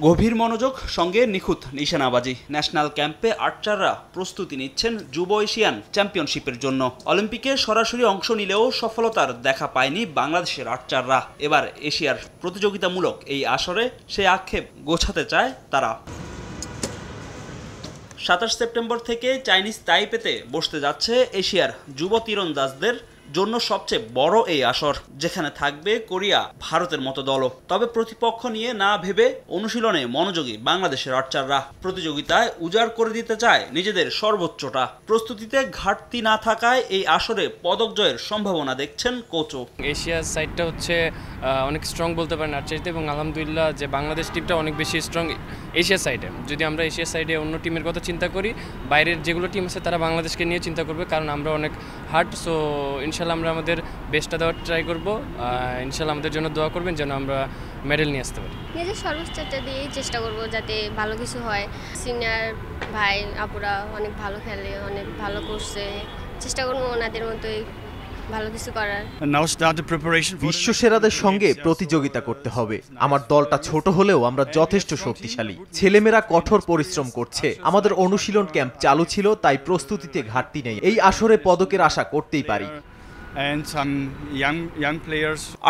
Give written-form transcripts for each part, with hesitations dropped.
গভীর মনোযোগ সঙ্গে নিখুঁত নিশানাবাজি। ন্যাশনাল ক্যাম্পে আর্চাররা প্রস্তুতি নিচ্ছেন যুব এশিয়ান চ্যাম্পিয়নশিপের জন্য। অলিম্পিকে সরাসরি অংশ নিলেও সফলতার দেখা পায়নি বাংলাদেশের আর্চাররা। এবার এশিয়ার প্রতিযোগিতামূলক এই আসরে সেই আক্ষেপ গোছাতে চায় তারা। ২৭ সেপ্টেম্বর থেকে চাইনিজ তাইপেতে বসতে যাচ্ছে এশিয়ার যুব তীরন্দাজদের জন্য সবচেয়ে বড় এই আসর, যেখানে থাকবে কোরিয়া, ভারতের মতো দলও। তবে প্রতিপক্ষ নিয়ে না ভেবে অনুশীলনে মনোযোগী বাংলাদেশের আর্চাররা প্রতিযোগিতায় উজাড় করে দিতে চায় নিজেদের সর্বোচ্চটা। প্রস্তুতিতে ঘাটতি না থাকায় এই আসরে পদক জয়ের সম্ভাবনা দেখছেন কোচও। এশিয়ার সাইডটা হচ্ছে অনেক স্ট্রং বলতে পারেন আর্চারিতে, এবং আলহামদুলিল্লাহ যে বাংলাদেশ টিমটা অনেক বেশি স্ট্রং এশিয়া সাইডে। যদি আমরা এশিয়া সাইডে অন্য টিমের কথা চিন্তা করি, বাইরের যেগুলো টিম আছে তারা বাংলাদেশকে নিয়ে চিন্তা করবে, কারণ আমরা অনেক হার্ড। সো ইনশাল্লাহ আমরা আমাদের বেস্টটা দেওয়ার ট্রাই করবো। ইনশাল্লাহ আমাদের জন্য দোয়া করবেন যেন আমরা মেডেল নিয়ে আসতে পারি। নিজের সর্বোচ্চটা দিয়েই চেষ্টা করব যাতে ভালো কিছু হয়। সিনিয়র ভাই আপুরা অনেক ভালো খেলে, অনেক ভালো করছে, চেষ্টা করবো ওনাদের মতোই ভালো কিছু করার। বিশ্বসেরাদের সঙ্গে প্রতিযোগিতা করতে হবে। আমার দলটা ছোট হলেও আমরা যথেষ্ট শক্তিশালী। ছেলেমেয়েরা কঠোর পরিশ্রম করছে। আমাদের অনুশীলন ক্যাম্প চালু ছিল, তাই প্রস্তুতিতে ঘাটতি নেই। এই আসরে পদকের আশা করতেই পারি।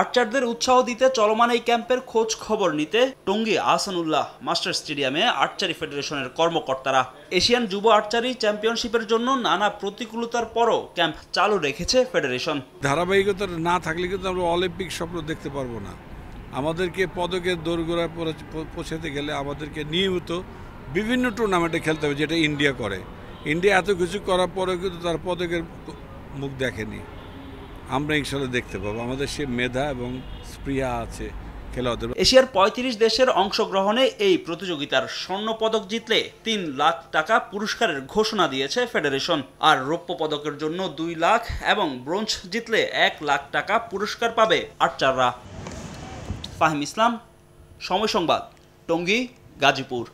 আর্চারদের উৎসাহ দিতে চলমান এই ক্যাম্পের খোঁজ খবর নিতে টঙ্গী আহসানুল্লাহ মাস্টার স্টেডিয়ামে আর্চারি ফেডারেশনের কর্মকর্তারা। এশিয়ান যুব আর্চারি চ্যাম্পিয়নশিপের জন্য নানা প্রতিকূলতার পরও ক্যাম্প চালু রেখেছে ফেডারেশন। ধারাবাহিকতা না থাকলে কিন্তু আমরা অলিম্পিক স্বপ্ন দেখতে পারবো না। আমাদেরকে পদকের দোরগোড়ায় পৌঁছাতে গেলে আমাদেরকে নিয়মিত বিভিন্ন টুর্নামেন্টে খেলতে হবে, যেটা ইন্ডিয়া করে। ইন্ডিয়া এত কিছু করার পরেও কিন্তু তার পদকের মুখ দেখেনি। আমরা ইনশাল্লাহ দেখতে পাবো, আমাদের সে মেধা এবং স্পৃহা আছে খেলোয়াড়দের। এশিয়ার ৩৫ দেশের অংশগ্রহণে এই প্রতিযোগিতার স্বর্ণ পদক জিতলে ৩ লাখ টাকা পুরস্কারের ঘোষণা দিয়েছে ফেডারেশন। আর রৌপ্য পদকের জন্য ২ লাখ এবং ব্রোঞ্জ জিতলে ১ লাখ টাকা পুরস্কার পাবে আর্চাররা। ফাহিম ইসলাম, সময় সংবাদ, টঙ্গী, গাজীপুর।